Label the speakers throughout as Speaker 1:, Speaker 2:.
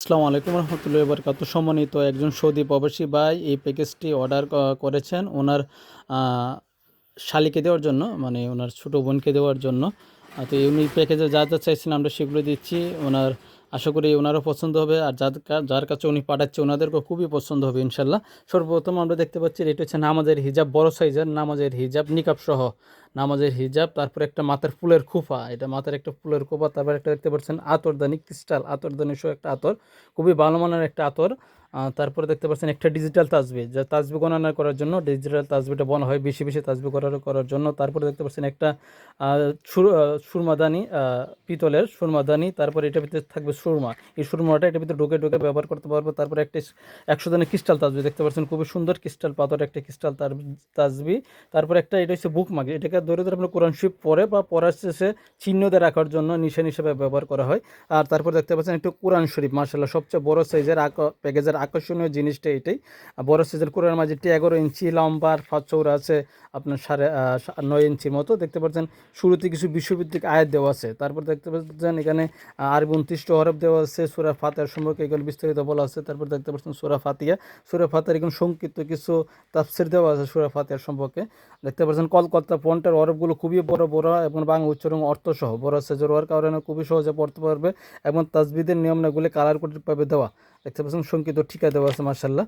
Speaker 1: আসসালামু আলাইকুম রহমতুল্লাহি ওয়া বারাকাতুহু। সম্মানিত একজন সৌদি প্রবাসী ভাই এই প্যাকেজটি অর্ডার করেছেন ওনার শালিকে দেওয়ার জন্য, মানে ওনার ছোটো বোনকে দেওয়ার জন্য। তো উনি প্যাকেজে যা যা চাইছেন আমরা সেগুলো দিচ্ছি। ওনার আশা করি ওনারও পছন্দ হবে, আর যার কাছে উনি পাঠাচ্ছে ওনাদেরকেও খুবই পছন্দ হবে ইনশাল্লাহ। সর্বপ্রথম আমরা দেখতে পাচ্ছি এটা হচ্ছে নামাজের হিজাব, বড় সাইজের নামাজের হিজাব, নিকাব সহ নামাজের হিজাব। তারপর একটা মাথার ফুলের খোপা, এটা মাথার একটা ফুলের খোপা। তারপর একটা দেখতে পাচ্ছেন আতরদানি, ক্রিস্টাল আতরদানি সহ একটা আতর, খুবই ভালো মানের একটা আতর। তারপরে দেখতে পাচ্ছেন একটা ডিজিটাল তাসবি, যা তাসবি গণনা করার জন্য ডিজিটাল তাসবিটা বলা হয়, বেশি বেশি তাসবি করার জন্য। তারপরে দেখতে পাচ্ছেন একটা সুরমাদানি, পিতলের সুরমাদানি। তারপরে এটার ভিতরে থাকবে সুরমা, এই সুরমাটা এটার ভিতরে ঢুকে ঢুকে ব্যবহার করতে পারবো। তারপরে একটা 100 দানি ক্রিস্টাল তাসবি দেখতে পাচ্ছেন, খুবই সুন্দর ক্রিস্টাল পাথর একটা ক্রিস্টাল তাসবি। তারপরে একটা এটা হচ্ছে বুক মাগ, এটাকে ধরে ধরে আপনার কোরআন শরীফ পড়ে বা পড়ার শেষে চিহ্ন দিয়ে রাখার জন্য নিশান হিসেবে ব্যবহার করা হয়। আর তারপর দেখতে পাচ্ছেন একটু কোরআন শরীফ, মার্শাল্লাহ সবচেয়ে বড় সাইজের প্যাকেজের আকর্ষণীয় জিনিসটা এটাই। বড় সাইজের কোরআন মাজিদটি 11 ইঞ্চি লম্বা, আর চৌড়া আছে আপনার 9.5 ইঞ্চির মতো। দেখতে পাচ্ছেন শুরুতে কিছু বিশ্বভিত্তিক আয়াত দেওয়া আছে। তারপর দেখতে পাচ্ছেন এখানে আরবি 29টি হরফ দেওয়া আছে। সূরা ফাতিহার সম্পর্কে এগুলো বিস্তারিত বলা আছে। তারপর দেখতে পাচ্ছেন সূরা ফাতিহার এখন সংক্ষিপ্ত কিছু তাফসির দেওয়া আছে সূরা ফাতিহার সম্পর্কে। দেখতে পাচ্ছেন কলকাতা ফন্টের হরফগুলো খুবই বড় বড় এবং বাংলা উচ্চারণ অর্থসহ বড় সাইজের হওয়ার কারণে খুবই সহজে পড়তে পারবে, এবং তাসবিদের নিয়মগুলি কালার কোডেড পাবে দেওয়া। দেখতে পাচ্ছেন সংক্ষিপ্ত ঠিকা দেওয়া আছে, মার্শাল্লাহ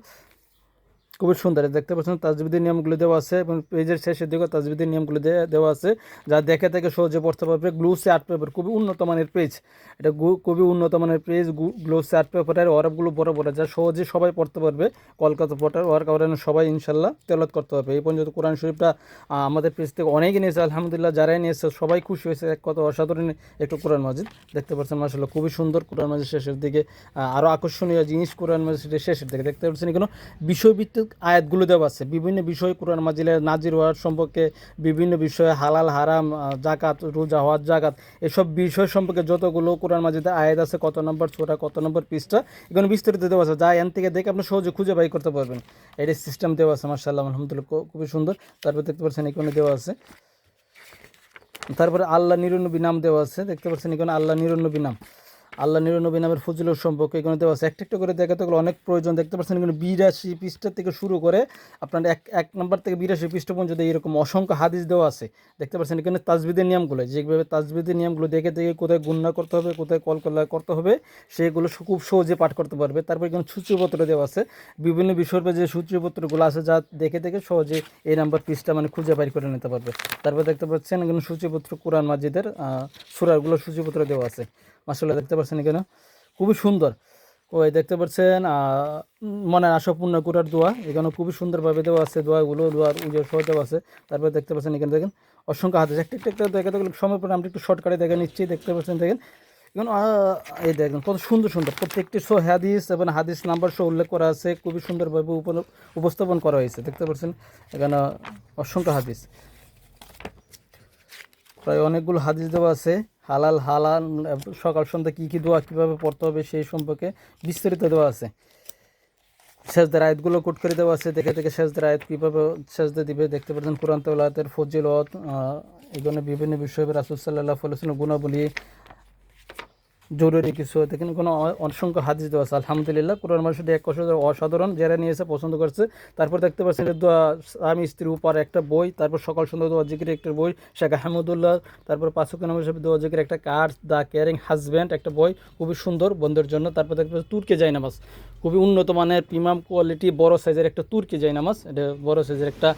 Speaker 1: খুবই সুন্দর। দেখতে পাচ্ছেন তাজবিদের নিয়মগুলো দেওয়া আছে, এবং পেজের শেষের দিকে তাজবিদের নিয়মগুলো দেওয়া আছে, যা দেখে থেকে সহজে পড়তে পারবে। গ্লুসি আর্ট পেপার, খুবই উন্নত মানের পেজ, এটা খুবই উন্নত মানের পেজ। গ্লুসি আর্ট পেপারের অরবগুলো বড় বড়, যা সহজে সবাই পড়তে পারবে। কলকাতা পড়ার ওয়ার কারণে সবাই ইনশাল্লাহ তেলাওয়াত করতে পারবে। এই পর্যন্ত কোরআন শরীফটা আমাদের পেজ থেকে অনেকেই নিয়েছে, আলহামদুলিল্লাহ যারাই নিয়েছে সবাই খুশি হয়েছে। এক কথা অসাধারণ একটু কোরআন মাজিদ দেখতে পাচ্ছেন, মাশাআল্লাহ খুবই সুন্দর। কোরআন মাজিদ শেষের দিকে আরও আকর্ষণীয় জিনিস কোরআন মাজিদের শেষের দিকে দেখতে পাচ্ছেন এখানে বিষয়ভিত্তিক আয়াতগুলো দেওয়া আছে, বিভিন্ন বিষয় কোরআন মাজিদের নাজির হওয়ার সম্পর্কে, বিভিন্ন বিষয়ে হালাল হারাম, জাকাত, রোজা, হজ, জাকাত, এসব বিষয় সম্পর্কে যতগুলো কোরআন মাজিদে আয়াত আছে, কত নম্বর সূরা, কত নম্বর পৃষ্ঠা, এখানে বিস্তারিত দেওয়া আছে, যা এন থেকে দেখে আপনি সহজে খুঁজে বাই করতে পারবেন। এটাই সিস্টেম দেওয়া আছে, মাশাআল্লাহ আলহামদুলিল্লাহ খুবই সুন্দর। তারপর দেখতে পাচ্ছেন এখানে দেওয়া আছে, তারপরে আল্লাহ 99 নাম দেওয়া আছে। দেখতে পাচ্ছেন এখানে আল্লাহ 99 নাম, আল্লাহ 99 নামের ফজিলত সম্পর্কে এখানে দেওয়া আছে। একটা একটা করে দেখাতে গেলে অনেক প্রয়োজন। দেখতে পাচ্ছেন এখানে 82 পৃষ্ঠা থেকে শুরু করে আপনার এক নম্বর থেকে 82 পৃষ্ঠা পর্যন্ত এরকম অসংখ্য হাদিস দেওয়া আছে। দেখতে পাচ্ছেন এখানে তাজবিদের নিয়মগুলো, যেভাবে তাজবিদের নিয়মগুলো দেখে দেখে কোথায় গুণনা করতে হবে, কোথায় কলকলা করতে হবে, সেগুলো খুব সহজে পাঠ করতে পারবে। তারপর এখানে সূচিপত্র দেওয়া আছে, বিভিন্ন বিষয়ের যে সূচিপত্রগুলো আছে, যা দেখে দেখে সহজে এই নাম্বার পৃষ্ঠা মানে খুঁজে বাইর করে নিতে পারবে। তারপর দেখতে পাচ্ছেন এখানে সূচিপত্র কোরআন মাজিদের সূরাগুলো সূচিপত্র দেওয়া আছে, মাশাআল্লাহ দেখতে পাচ্ছেন এখানে খুবই সুন্দর। ওই দেখতে পাচ্ছেন মনের আশা পূর্ণ করার দোয়া, এখানে খুবই সুন্দরভাবে দেওয়া আছে, দোয়ার উজোর সহ দেওয়া আছে। তারপর দেখতে পাচ্ছেন এখানে দেখেন অসংখ্য হাদিস, একটা একটা দেখাতে গেলে সময় পরে আমরা একটু শর্টকাটে দেখে নিচ্ছি। দেখতে পাচ্ছেন দেখেন এখন এই দেখেন কত সুন্দর সুন্দর প্রত্যেকটি হাদিস এবং হাদিস নাম্বার সহ উল্লেখ করা আছে, খুবই সুন্দরভাবে উপস্থাপন করা হয়েছে। দেখতে পাচ্ছেন এখানে অসংখ্য হাদিস, প্রায় অনেকগুলো হাদিস দেওয়া আছে। হালাল সকাল সন্ধ্যা কী কী দোয়া কীভাবে পড়তে হবে সেই সম্পর্কে বিস্তারিত দেওয়া আছে। সেজদার আয়াতগুলো কোট করে দেওয়া আছে, দেখে দেখে সেজদার আয়াত কীভাবে সেজদা দিবে। দেখতে পাচ্ছেন কোরআন তেলাওয়াতের ফজিলত, এখানে বিভিন্ন বিষয়ে রাসূল সাল্লাল্লাহু আলাইহি ওয়াসাল্লাম গুণাবলী, জরুরি কিছু দেখেন কোনো অসংখ্য হাদিস দেওয়া আছে। আলহামদুলিল্লাহ কোরআন মাজিদ এক অসাধারণ, যারা নিয়েছে পছন্দ করছে। তারপর দেখতে পাচ্ছেন স্বামী স্ত্রীর উপর একটা বই, তারপর সকাল সন্ধ্যা দোয়া জিকিরের একটা বই, শেখ আহমদুল্লাহ, তারপর 5 ওয়াক্ত নামাজ দোয়া জিকিরের একটা কার্ড, দ্য কেয়ারিং হাজব্যান্ড একটা বই, খুবই সুন্দর বন্ধুর জন্য। তারপর দেখতে পাচ্ছেন তুর্কি জায়নামাজ, খুবই উন্নত মানের প্রিমিয়াম কোয়ালিটি বড় সাইজের একটা তুর্কি জায়নামাজ, এটা বড় সাইজের একটা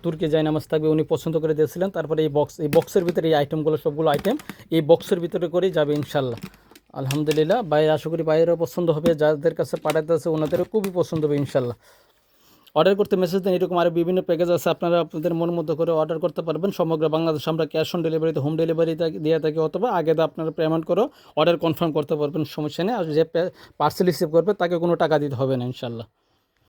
Speaker 1: তুর্কি জায়নামাজ থাকবে, উনি পছন্দ করে দিয়েছিলেন। তারপরে এই বক্সের ভিতরে এই আইটেমগুলো, সবগুলো আইটেম এই বক্সের ভিতরে করেই যাবে ইনশাল্লাহ। আলহামদুলিল্লাহ বাইরে আশা করি বাইরেও পছন্দ হবে, যাদের কাছে পাঠাতে আছে ওনাদেরও খুবই পছন্দ হবে ইনশাল্লাহ। অর্ডার করতে মেসেজ দেন, এরকম আরও বিভিন্ন প্যাকেজ আছে, আপনারা আপনাদের মন মতো করে অর্ডার করতে পারবেন। সমগ্র বাংলাদেশে আমরা ক্যাশ অন ডেলিভারিতে হোম ডেলিভারি দিয়ে থাকি, অথবা আগে আপনারা পেমেন্ট করে অর্ডার কনফার্ম করতে পারবেন, সমস্যা নেই। আর যে পার্সেল রিসিভ করবে তাকে কোনো টাকা দিতে হবে না ইনশাল্লাহ।